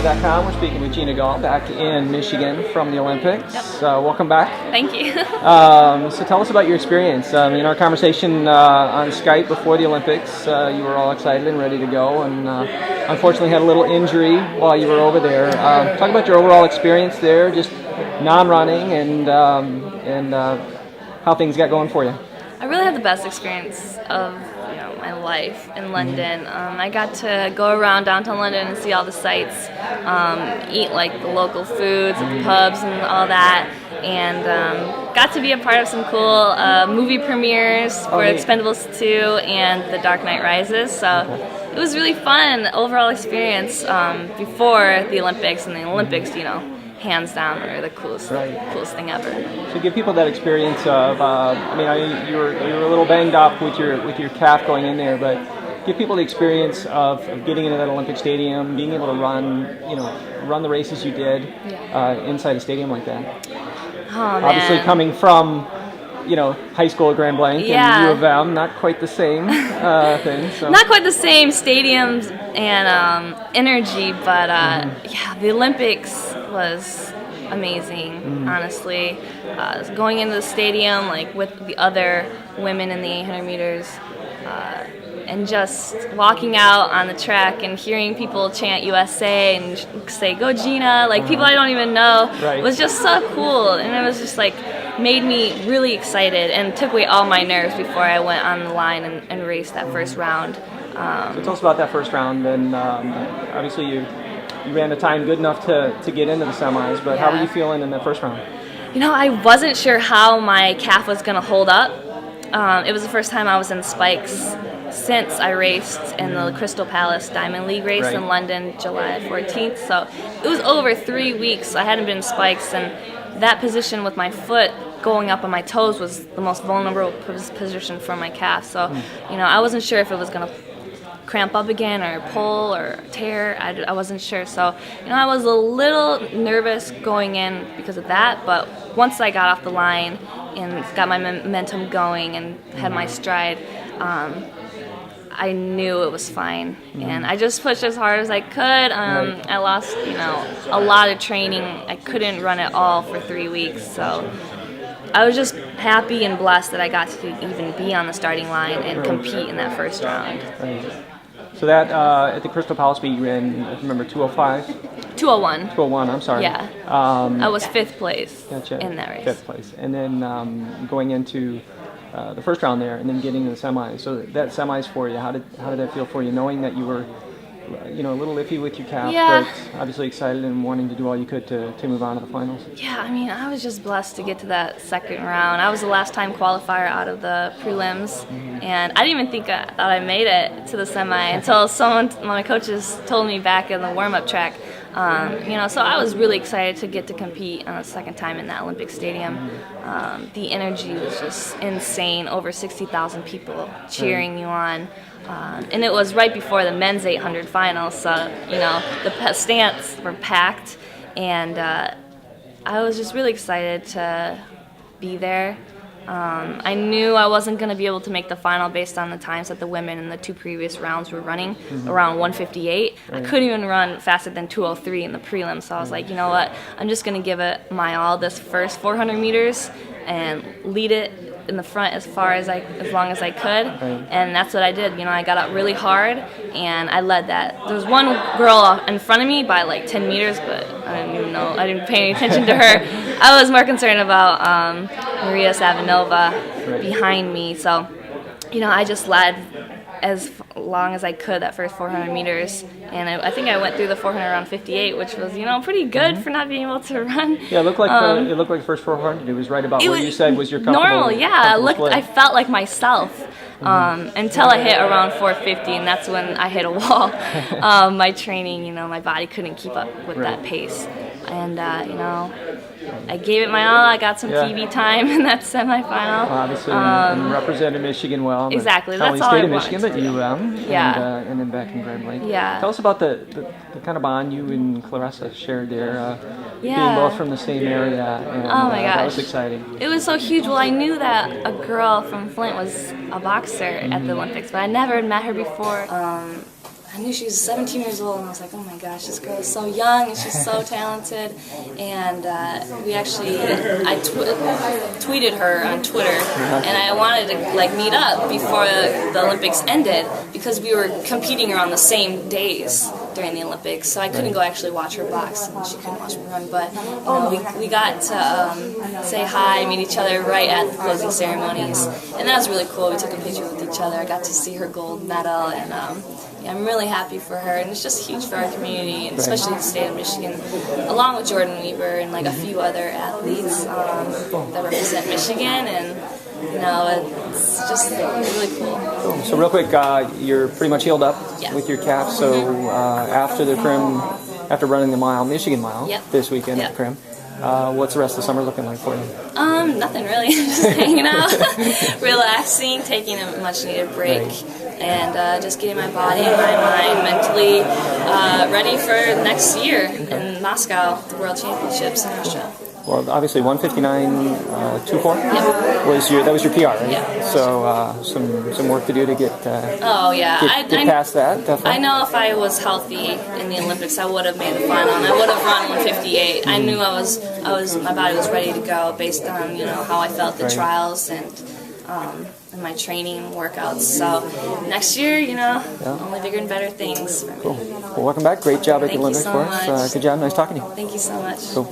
HealthPlus.com. We're speaking with Geena Gall back in Michigan from the Olympics. Yep. Welcome back. Thank you. So tell us about your experience. In our conversation on Skype before the Olympics, you were all excited and ready to go, and unfortunately had a little injury while you were over there. Talk about your overall experience there, just non-running, and how things got going for you. I really had the best experience of my life in London. I got to go around downtown London and see all the sights, eat like the local foods at the pubs and all that, and got to be a part of some cool movie premieres for Expendables 2 and The Dark Knight Rises. So it was really fun overall experience before the Olympics, and the Olympics, hands down are the coolest thing ever. So give people that experience of, you were a little banged up with your calf going in there, but give people the experience of getting into that Olympic stadium, being able to run the races you did inside a stadium like that. Oh, man. Obviously coming from high school at Grand Blanc and U of M, not quite the same thing. So. Not quite the same stadiums and energy, but the Olympics was amazing, honestly. Going into the stadium with the other women in the 800 meters and just walking out on the track and hearing people chant USA and say, "Go Geena," people I don't even know. It was just so cool, and it was just made me really excited and took away all my nerves before I went on the line and raced that first round. So tell us about that first round, and obviously you ran a time good enough to get into the semis, but how were you feeling in that first round? I wasn't sure how my calf was going to hold up. It was the first time I was in spikes since I raced in the Crystal Palace Diamond League race in London, July 14th. So it was over 3 weeks. I hadn't been in spikes, and that position with my foot going up on my toes was the most vulnerable position for my calf. So, I wasn't sure if it was going to cramp up again or pull or tear. I wasn't sure. So, I was a little nervous going in because of that. But once I got off the line and got my momentum going and had my stride, I knew it was fine, and I just pushed as hard as I could. I lost, a lot of training. I couldn't run at all for 3 weeks, so I was just happy and blessed that I got to even be on the starting line and compete in that first round. So that at the Crystal Palace meet you ran, I remember, 2:05? 2:01. 2:01, I'm sorry. Yeah. I was fifth place in that race. Fifth place. And then going into the first round there and then getting to the semis. So that semis for you, how did that feel for you, knowing that you were a little iffy with your calf, but obviously excited and wanting to do all you could to move on to the finals? Yeah, I was just blessed to get to that second round. I was the last time qualifier out of the prelims, and I didn't even think I thought I made it to the semi until my coaches told me back in the warm-up track. So I was really excited to get to compete a second time in that Olympic stadium. The energy was just insane, over 60,000 people cheering you on. And it was right before the men's 800 finals, so, the stands were packed, and I was just really excited to be there. I knew I wasn't going to be able to make the final based on the times that the women in the two previous rounds were running, around 1:58. I couldn't even run faster than 2:03 in the prelims, so I was like, you know what, I'm just going to give it my all this first 400 meters and lead it in the front as long as I could, and that's what I did. I got up really hard and I led that. There was one girl in front of me by 10 meters, but I didn't pay any attention to her. I was more concerned about Maria Savinova behind me, so I just led as long as I could that first 400 meters, and I think I went through the 400 around 58, which was pretty good for not being able to run. Yeah, it looked like the first 400. It was right about what you said was your comfortable. Normal, yeah. I felt like myself until I hit around 450, and that's when I hit a wall. My training, my body couldn't keep up with that pace, and I gave it my all. I got some PB time in that semifinal. Obviously, and represented Michigan well. Exactly, that's all I wanted. Michigan, but U of M, and then back in Grand Blanc. Yeah. Tell us about the kind of bond you and Clarissa shared there, being both from the same area. And, oh my gosh, that was exciting. It was so huge. Well, I knew that a girl from Flint was a boxer at the Olympics, but I never had met her before. I knew she was 17 years old, and I was like, oh my gosh, this girl is so young and she's so talented. And I tweeted her on Twitter, and I wanted to like meet up before the Olympics ended because we were competing around the same days during the Olympics, so I couldn't go actually watch her box, and she couldn't watch me run. But you know, we got to say hi, meet each other right at the closing ceremonies, and that was really cool. We took a picture with each other. I got to see her gold medal, and yeah, I'm really happy for her, and it's just huge for our community, and especially the state of Michigan, along with Jordan Weaver and like a few other athletes that represent Michigan, and you know, it's just really cool. So real quick, you're pretty much healed up with your calf. So after the Crim, after running the Michigan Mile this weekend at Crim, what's the rest of the summer looking like for you? Nothing really. Just hanging out, relaxing, taking a much-needed break, and just getting my body and my mind mentally ready for next year in Moscow, the World Championships in Russia. Well, obviously 1:59.24 was your PR, right? Yeah. So some work to do to get get past that. Definitely. I know if I was healthy in the Olympics, I would have made the final, and I would have run 1:58. I knew my body was ready to go based on how I felt the trials and my training and workouts. So next year, only bigger and better things for me. Cool. Well, welcome back. Great job at the Olympics for us. Good job. Nice talking to you. Thank you so much. Cool.